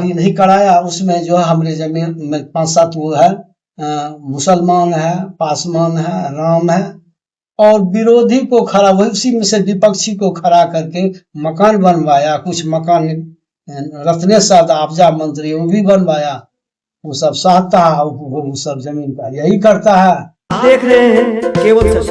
खाली नहीं कराया। उसमें जो है हमारे जमीन में 5-7 वो है, मुसलमान है, पासवान है, राम है, और विरोधी को खड़ा, वही उसी में से विपक्षी को खड़ा करके मकान बनवाया। कुछ मकान रत्नेश अफजा मंत्री वो भी बनवाया। वो सब चाहता है, वो सब जमीन का यही करता है। देख रहे हैं केवल सच।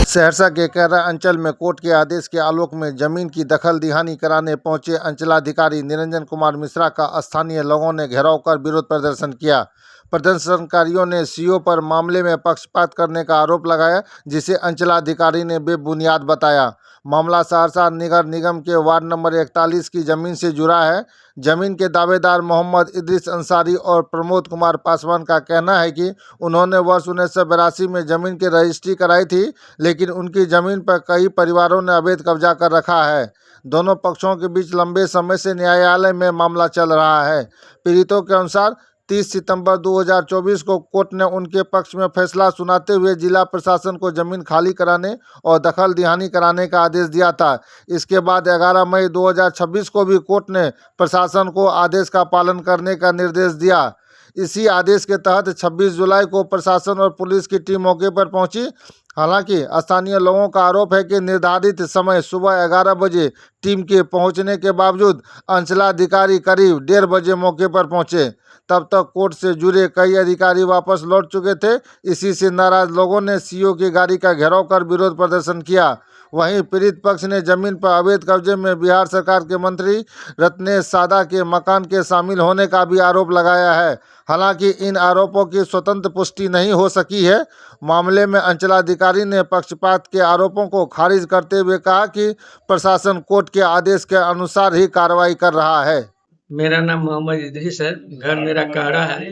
सहरसा के कैरा अंचल में कोर्ट के आदेश के आलोक में जमीन की दखल दिहानी कराने पहुंचे अंचलाधिकारी निरंजन कुमार मिश्रा का स्थानीय लोगों ने घेराव कर विरोध प्रदर्शन किया। प्रदर्शनकारियों ने सीओ पर मामले में पक्षपात करने का आरोप लगाया, जिसे अंचलाधिकारी ने बेबुनियाद बताया। मामला सहरसा नगर निगम के वार्ड नंबर 41 की जमीन से जुड़ा है। जमीन के दावेदार मोहम्मद इदरीस अंसारी और प्रमोद कुमार पासवान का कहना है कि उन्होंने वर्ष 1982 में जमीन की रजिस्ट्री कराई थी, लेकिन उनकी जमीन पर कई परिवारों ने अवैध कब्जा कर रखा है। दोनों पक्षों के बीच लंबे समय से न्यायालय में मामला चल रहा है। पीड़ितों के अनुसार 30 सितंबर 2024 को कोर्ट ने उनके पक्ष में फैसला सुनाते हुए जिला प्रशासन को जमीन खाली कराने और दखल दिहानी कराने का आदेश दिया था। इसके बाद 11 मई 2026 को भी कोर्ट ने प्रशासन को आदेश का पालन करने का निर्देश दिया। इसी आदेश के तहत 26 जुलाई को प्रशासन और पुलिस की टीम मौके पर पहुंची। हालांकि स्थानीय लोगों का आरोप है कि निर्धारित समय सुबह 11 बजे टीम के पहुंचने के बावजूद अंचलाधिकारी करीब 1:30 बजे मौके पर पहुंचे। तब तक कोर्ट से जुड़े कई अधिकारी वापस लौट चुके थे। इसी से नाराज लोगों ने सीओ की गाड़ी का घेराव कर विरोध प्रदर्शन किया। वहीं पीड़ित पक्ष ने जमीन पर अवैध कब्जे में बिहार सरकार के मंत्री रत्नेश सादा के मकान के शामिल होने का भी आरोप लगाया है। हालांकि इन आरोपों की स्वतंत्र पुष्टि नहीं हो सकी है। मामले में अंचलाधिकारी ने पक्षपात के आरोपों को खारिज करते हुए कहा कि प्रशासन कोर्ट के आदेश के अनुसार ही कार्रवाई कर रहा है। मेरा नाम मोहम्मद इदरीस है, घर मेरा कहरा है।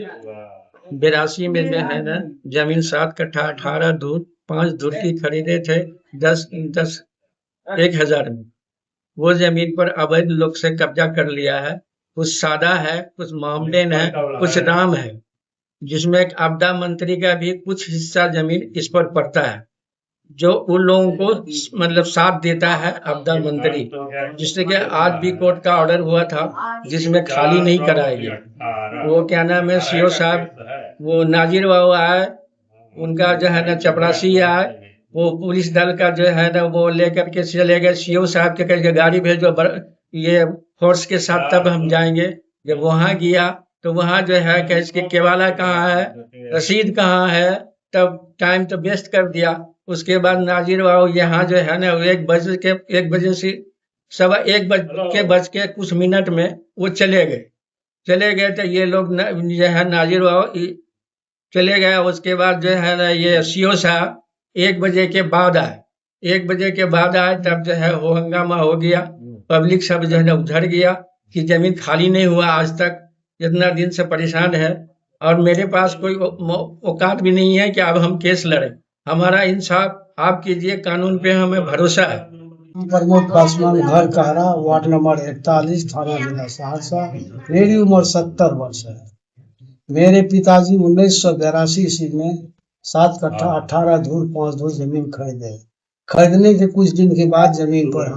82 में जो है ना जमीन 7 कट्ठा 18 दूर 5 दूर की खरीदे थे 1,000 में। वो जमीन पर अवैध लोग से कब्जा कर लिया है। कुछ सादा है, कुछ मोहम्मदन है, कुछ राम है, जिसमें एक आपदा मंत्री का भी कुछ हिस्सा जमीन इस पर पड़ता है, जो उन लोगों को मतलब साथ देता है आपदा मंत्री, जिससे कि आज भी कोर्ट का ऑर्डर हुआ था जिसमें खाली नहीं कराया गया। वो क्या नाम है सीओ साहब, वो नाजिर बाबू आए, उनका जो है ना चपरासी आए, वो पुलिस दल का जो है ना वो लेकर के चले गए। सीओ साहब के कहे गाड़ी भेजो ये फोर्स के साथ, तब हम जाएंगे। जब वहां गया तो वहां जो है कि इसके केवाला कहाँ है, रसीद कहाँ है, तब टाइम तो वेस्ट कर दिया। उसके बाद नाजिर बाबू यहाँ जो है ना 1 बजे से 1:15 बज के कुछ मिनट में वो चले गए तो ये लोग जो है नाजिर बाबू चले गए। उसके बाद जो है ना ये सीओ साहब 1 बजे के बाद आए। 1 बजे के बाद आए तब जो है वो हंगामा हो गया। पब्लिक सब जो है ना उधर गया कि जमीन खाली नहीं हुआ आज तक, इतना दिन से परेशान है। और मेरे पास कोई औकात भी नहीं है कि अब हम केस लड़े। हमारा इंसाफ आप कीजिए, कानून पे हमें भरोसा है। प्रमोद पासवान, घर कहरा, वार्ड नंबर 41, थाना जिला सहरसा। मेरी उम्र 70 वर्ष है। मेरे पिताजी 1982 ईस्वी में 7 कट्ठा 18 धूर 5 धूर जमीन खरीदे। खरीदने के कुछ दिन के बाद जमीन पर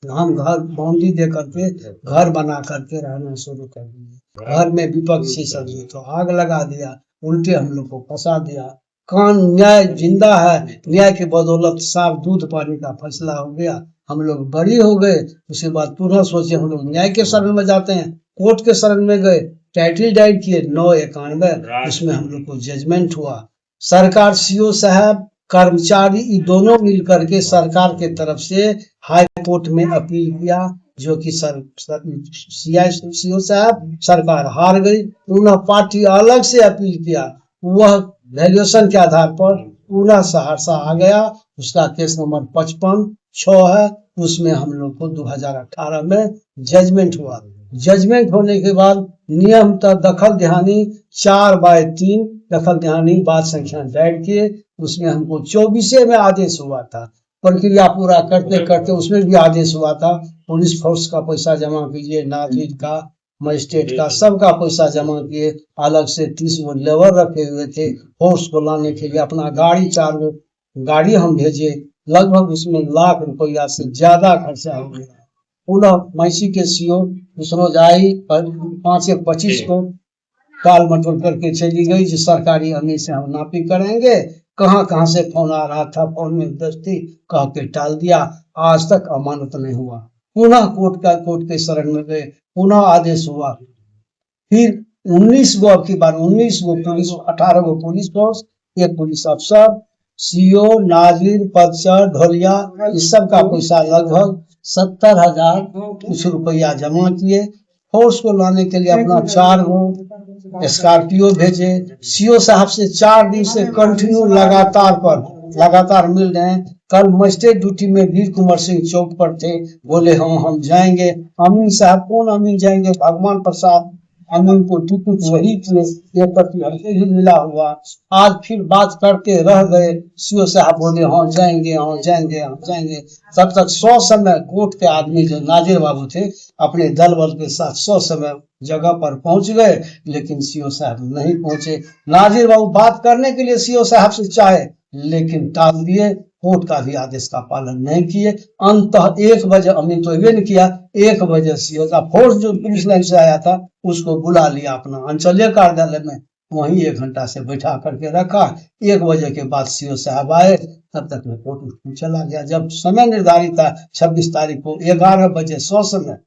हम घर बाउंड्री दे करके घर बना करके रहना शुरू कर दिए। घर में विपक्षी सब तो आग लगा दिया, उल्टे हम लोग को फंसा दिया। न्याय जिंदा है, न्याय के बदौलत साफ दूध पानी का फैसला हो गया, हम लोग बरी हो गए। उसके बाद पुनः सोचे हम लोग न्याय के शरण में जाते हैं, कोर्ट के शरण में गए, टाइटल डाइट किए 991, उसमें हम लोग को जजमेंट हुआ। सरकार सीओ साहब कर्मचारी दोनों मिल करके सरकार के तरफ से हाई कोर्ट में अपील किया, जो कि सीओ साहब सरकार हार गई। पुनः पार्टी अलग से अपील किया, वह वैल्यूएशन के आधार पर पूरा सहरसा आ गया। उसका केस नंबर 55-6 है। उसमें हम लोग को 2018 में जजमेंट हुआ। जजमेंट होने के बाद नियमतः दखल दिहानी 4/3 दखल दिहानी बात संख्या दायर किए। उसमें हमको 24 में आदेश हुआ था। प्रक्रिया पूरा करते करते उसमें भी आदेश हुआ था, पुलिस फोर्स का पैसा जमा कीजिए, नागरिक का, मजिस्ट्रेट का, सबका पैसा जमा किए। अलग से 30 वो लेबर रखे हुए थे फोर्स को लाने के लिए। अपना गाड़ी 4 गाड़ी हम भेजे, लगभग उसमें लाख रुपया से ज्यादा खर्चा हो गया। पुनः मैसी के सीओ दूसरों जाई 5/1/25 को टाल मटोल करके चली गई जो सरकारी अमीर से हम नापी करेंगे। कहाँ कहाँ से फोन आ रहा था, फोन में दस्ती कह के टाल दिया। आज तक अमानत नहीं हुआ। पुनः कोर्ट के शरण में गए, पुनः आदेश हुआ। फिर 19 गो, अब की बार 19 गो पुलिस, 18 गो पुलिस फोर्स, एक पुलिस अफसर, सीओ, नाजिर, पदसर, ढोलिया, इस सब का पैसा लगभग 70,000 कुछ रुपया जमा किए। फोर्स को लाने के लिए अपना 4 गो स्कॉर्पियो भेजे। सीओ साहब से 4 दिन से कंटिन्यू लगातार मिल रहे हैं। कल मजिस्ट्रेट ड्यूटी में वीर कुंवर सिंह चौक पर थे, बोले हम जाएंगे। अमीन साहब, कौन अमीन जाएंगे? भगवान प्रसाद अमीन को टिकट वही थे, ये प्रति ही मिला हुआ। आज फिर बात करके रह गए। सीओ साहब बोले हाँ जाएंगे। तब तक 100 समय कोर्ट के आदमी जो नाजिर बाबू थे अपने दल बल के साथ 100 समय जगह पर पहुंच गए, लेकिन सीओ साहब नहीं पहुंचे। नाजिर बाबू बात करने के लिए सीओ साहब से चाहे, लेकिन टाल दिए। कोर्ट का भी आदेश का पालन नहीं किए। अंततः 1 बजे, अमीन तो ये नहीं किया, 1 बजे सीओ का फोर्स जो पुलिस लाइन से आया था उसको बुला लिया अपना अंचलीय कार्यालय में, वहीं 1 घंटा से बैठा करके रखा। 1 बजे के बाद सीओ साहब आए, तब तक मैं कोर्ट में चला गया। जब समय निर्धारित था 26 तारीख को 11 बजे 100 समय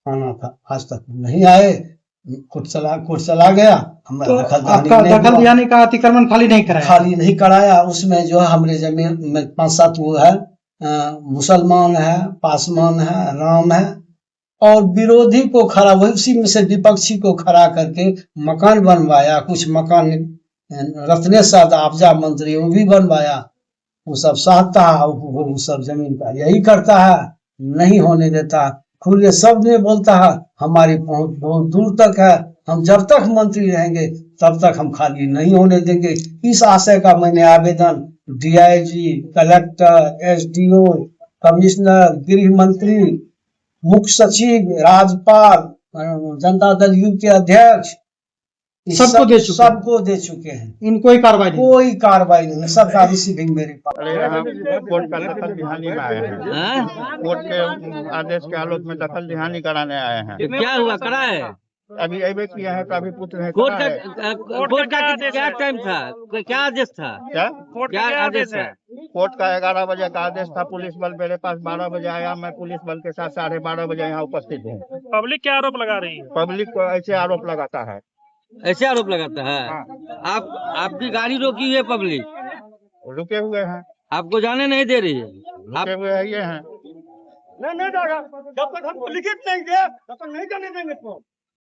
आना था, आज तक नहीं आए। कोर्ट चला गया। तो आपका नहीं दखल हुआ। दियाने का अतिक्रमण खाली नहीं कराया? उसमें जो है हमारे जमीन में 5-7 वो है, मुसलमान है, पासवान है, राम है, और विरोधी को खड़ा, वही उसी में से विपक्षी को खड़ा करके मकान बनवाया। कुछ मकान रत्नेश साहब आपजा मंत्री वो भी बनवाया। वो सब चाहता है, वो सब जमीन का यही करता है, नहीं होने देता। खुले शब्द में बोलता है हमारी पहुंच बहुत दूर तक है, हम जब तक मंत्री रहेंगे तब तक हम खाली नहीं होने देंगे। इस आशय का मैंने आवेदन डीआईजी, कलेक्टर, एसडीओ, कमिश्नर, गृह मंत्री, मुख्य सचिव, राज्यपाल, जनता दल यू के अध्यक्ष, इस सबको दे चुके हैं। इनको कोई कार्रवाई नहीं, सबका रिसीविंग मेरे पास। अरे हम कोर्ट का दखल दिहानी में आए हैं। कोर्ट के आदेश के आलोक में दखल दिहानी कराने आए हैं। क्या हुआ, करा है? अभी अबे किया है तो अभी पूछ रहे हैं कोर्ट करा है। कोर्ट का क्या टाइम था, क्या आदेश था? क्या आदेश था? कोर्ट का 11 बजे का आदेश था। पुलिस बल मेरे पास 12 बजे आया। मैं पुलिस बल के साथ 12:30 बजे यहाँ उपस्थित हूँ। पब्लिक क्या आरोप लगा रही है? पब्लिक को ऐसे आरोप लगाता है। ऐसे आरोप लगाता है? हाँ। आपकी गाड़ी रोकी हुई है पब्लिक? रुके हुए हैं। आपको जाने नहीं दे रही है? रुके हुए है ये हैं। नहीं जाएगा, जब तक हम लिखित नहीं दे तब तक नहीं जाने देंगे।